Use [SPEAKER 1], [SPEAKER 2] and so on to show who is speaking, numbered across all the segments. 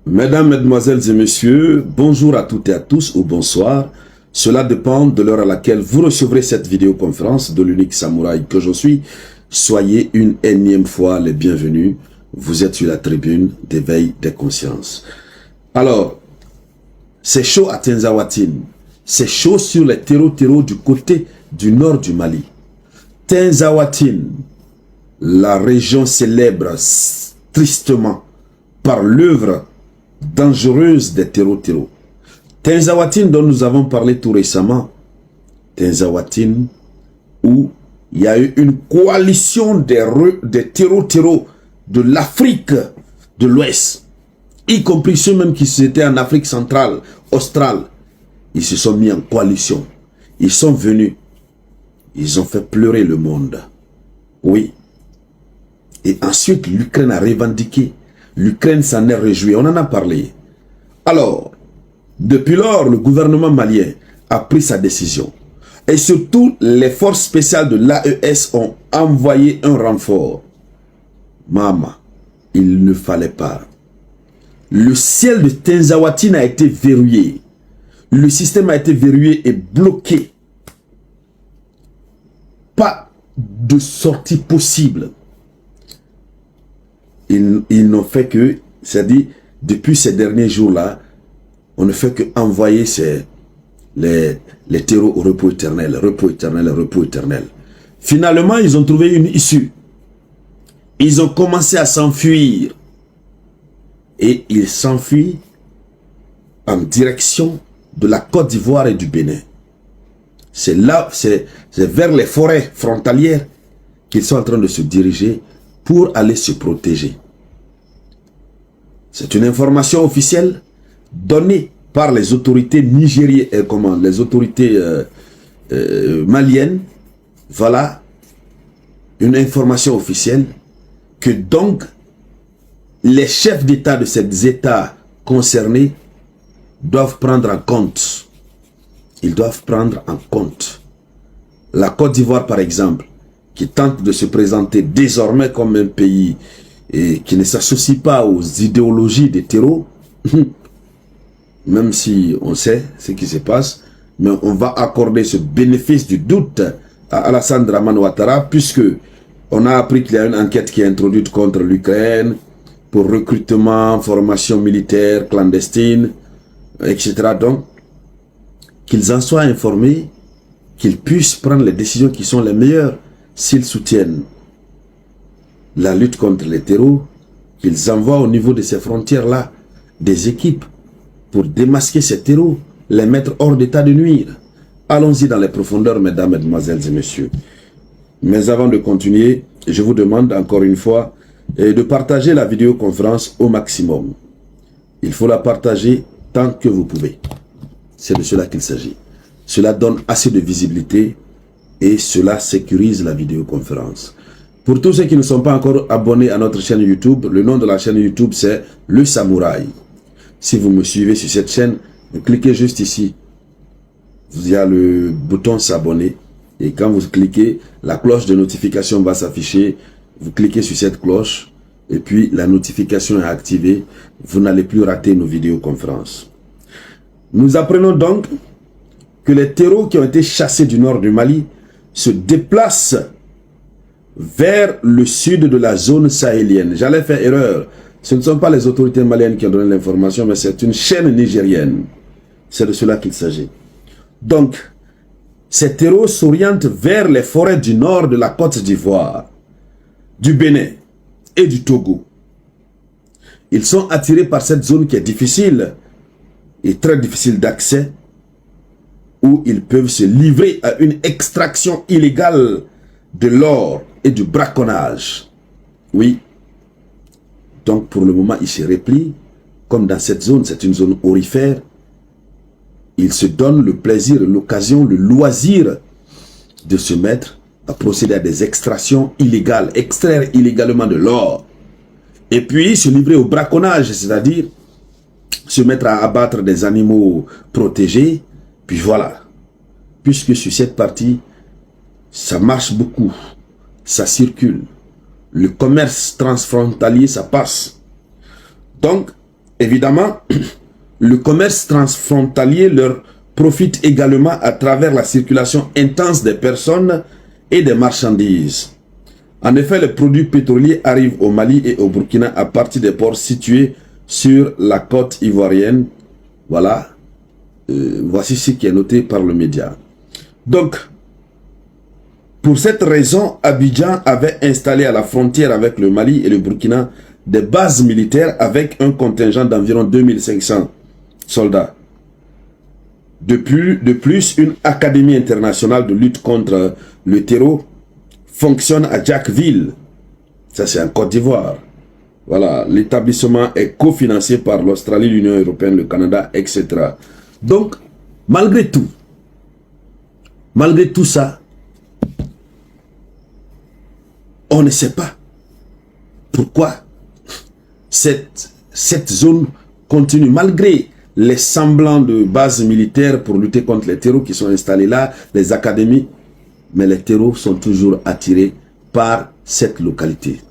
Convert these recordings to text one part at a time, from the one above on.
[SPEAKER 1] Mesdames, Mesdemoiselles et Messieurs, bonjour à toutes et à tous ou bonsoir. Cela dépend de l'heure à laquelle vous recevrez cette vidéoconférence de l'unique samouraï que je suis. Soyez une énième fois les bienvenus. Vous êtes sur la tribune d'éveil des consciences. Alors, c'est chaud à Tinzaouatine. C'est chaud sur les terreaux du côté du nord du Mali. Tinzaouatine, la région célèbre tristement par l'œuvre dangereuse des terreaux. Tinzaouatine dont nous avons parlé tout récemment. Tinzaouatine où il y a eu une coalition des terreaux de l'Afrique de l'Ouest, y compris ceux-mêmes qui étaient en Afrique centrale, australe. Ils se sont mis en coalition. Ils sont venus. Ils ont fait pleurer le monde. Oui. Et ensuite, l'Ukraine a revendiqué. L'Ukraine s'en est réjouie. On en a parlé. Alors, depuis lors, le gouvernement malien a pris sa décision. Et surtout, les forces spéciales de l'AES ont envoyé un renfort. Maman, il ne fallait pas. Le ciel de Tinzaouatine a été verrouillé. Le système a été verrouillé et bloqué. Pas de sortie possible. Ils n'ont fait que, c'est-à-dire, depuis ces derniers jours-là, on ne fait qu'envoyer les terreaux au repos éternel, repos éternel, repos éternel. Finalement, ils ont trouvé une issue. Ils ont commencé à s'enfuir. Et ils s'enfuient en direction de la Côte d'Ivoire et du Bénin. C'est là, c'est vers les forêts frontalières qu'ils sont en train de se diriger pour aller se protéger. C'est une information officielle donnée par les autorités nigériennes, les autorités maliennes. Voilà une information officielle que donc les chefs d'État de ces États concernés doivent prendre en compte. Ils doivent prendre en compte. La Côte d'Ivoire, par exemple, qui tente de se présenter désormais comme un pays qui ne s'associe pas aux idéologies des terreaux, même si on sait ce qui se passe, mais on va accorder ce bénéfice du doute à Alassane Dramane Ouattara, puisque on a appris qu'il y a une enquête qui est introduite contre l'Ukraine pour recrutement, formation militaire clandestine, etc. Donc, qu'ils en soient informés, qu'ils puissent prendre les décisions qui sont les meilleures s'ils soutiennent la lutte contre les terreaux, qu'ils envoient au niveau de ces frontières-là des équipes pour démasquer ces terreaux, les mettre hors d'état de nuire. Allons-y dans les profondeurs, mesdames, mesdemoiselles et messieurs. Mais avant de continuer, je vous demande encore une fois de partager la vidéoconférence au maximum. Il faut la partager tant que vous pouvez. C'est de cela qu'il s'agit. Cela donne assez de visibilité et cela sécurise la vidéoconférence. Pour tous ceux qui ne sont pas encore abonnés à notre chaîne YouTube, le nom de la chaîne YouTube c'est Le Samouraï. Si vous me suivez sur cette chaîne, vous cliquez juste ici. Il y a le bouton s'abonner et quand vous cliquez, la cloche de notification va s'afficher. Vous cliquez sur cette cloche et puis la notification est activée. Vous n'allez plus rater nos vidéoconférences. Nous apprenons donc que les terreaux qui ont été chassés du nord du Mali se déplacent vers le sud de la zone sahélienne. J'allais faire erreur. Ce ne sont pas les autorités maliennes qui ont donné l'information, mais c'est une chaîne nigérienne. C'est de cela qu'il s'agit. Donc, ces terreaux s'orientent vers les forêts du nord de la Côte d'Ivoire, du Bénin et du Togo. Ils sont attirés par cette zone qui est difficile et très difficile d'accès, où ils peuvent se livrer à une extraction illégale de l'or et du braconnage. Oui. Donc pour le moment, ils se replient. Comme dans cette zone, c'est une zone aurifère. Ils se donnent le plaisir, l'occasion, le loisir de se mettre à procéder à des extractions illégales, extraire illégalement de l'or. Et puis se livrer au braconnage, c'est-à-dire se mettre à abattre des animaux protégés. Puis voilà. Puisque sur cette partie, ça marche beaucoup, ça circule. Le commerce transfrontalier, ça passe. Donc, Évidemment, le commerce transfrontalier leur profite également à travers la circulation intense des personnes et des marchandises. En effet, les produits pétroliers arrivent au Mali et au Burkina à partir des ports situés sur la côte ivoirienne. Voilà, voici ce qui est noté par le média. Donc, pour cette raison, Abidjan avait installé à la frontière avec le Mali et le Burkina des bases militaires avec un contingent d'environ 2500 soldats. De plus, une académie internationale de lutte contre le terreau fonctionne à Jackville. Ça, c'est en Côte d'Ivoire. Voilà, l'établissement est cofinancé par l'Australie, l'Union européenne, le Canada, etc. Donc, malgré tout ça, on ne sait pas pourquoi cette zone continue, malgré les semblants de bases militaires pour lutter contre les terreaux qui sont installés là, les académies, mais les terreaux sont toujours attirés par cette localité.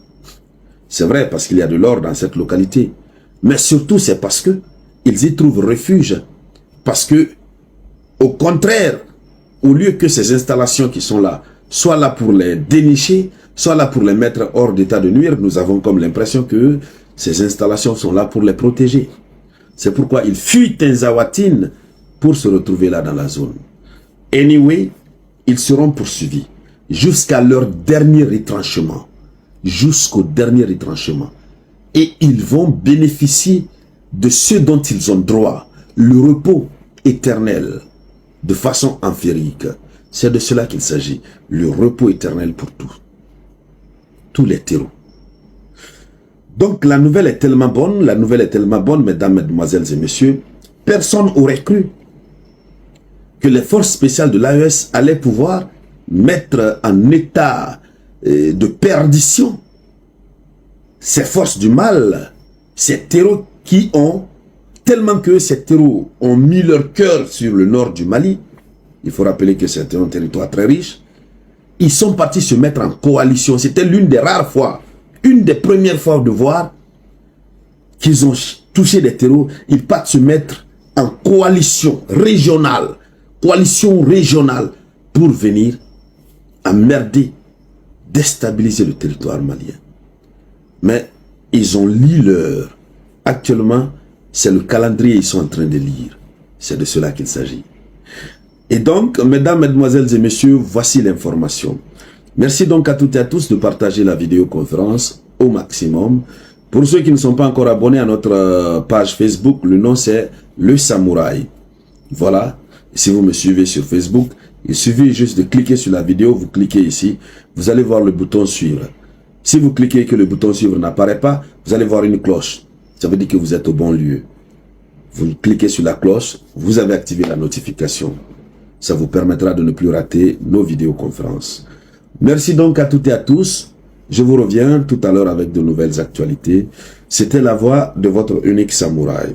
[SPEAKER 1] C'est vrai parce qu'il y a de l'or dans cette localité, mais surtout c'est parce que ils y trouvent refuge, parce que au contraire, au lieu que ces installations qui sont là soient là pour les dénicher, soit là pour les mettre hors d'état de nuire, nous avons comme l'impression que ces installations sont là pour les protéger. C'est pourquoi ils fuient Tinzawatine pour se retrouver là dans la zone. Anyway, ils seront poursuivis jusqu'à leur dernier retranchement. Jusqu'au dernier retranchement. Et ils vont bénéficier de ce dont ils ont droit, le repos éternel, de façon empirique. C'est de cela qu'il s'agit, le repos éternel pour tous les terreaux. Donc la nouvelle est tellement bonne, mesdames, mesdemoiselles et messieurs, personne n'aurait cru que les forces spéciales de l'AES allaient pouvoir mettre en état de perdition ces forces du mal, ces terreaux qui ont, tellement que ces terreaux ont mis leur cœur sur le nord du Mali, il faut rappeler que c'est un territoire très riche, ils sont partis se mettre en coalition. C'était l'une des rares fois, une des premières fois de voir qu'ils ont touché des terreaux. Ils partent se mettre en coalition régionale pour venir emmerder, déstabiliser le territoire malien. Mais ils ont lu l'heure. Actuellement, c'est le calendrier qu'ils sont en train de lire. C'est de cela qu'il s'agit. Et donc, mesdames, mesdemoiselles et messieurs, voici l'information. Merci donc à toutes et à tous de partager la vidéoconférence au maximum. Pour ceux qui ne sont pas encore abonnés à notre page Facebook, le nom c'est Le Samouraï. Voilà, si vous me suivez sur Facebook, il suffit juste de cliquer sur la vidéo, vous cliquez ici, vous allez voir le bouton suivre. Si vous cliquez et que le bouton suivre n'apparaît pas, vous allez voir une cloche. Ça veut dire que vous êtes au bon lieu. Vous cliquez sur la cloche, vous avez activé la notification. Ça vous permettra de ne plus rater nos vidéoconférences. Merci donc à toutes et à tous. Je vous reviens tout à l'heure avec de nouvelles actualités. C'était la voix de votre unique samouraï.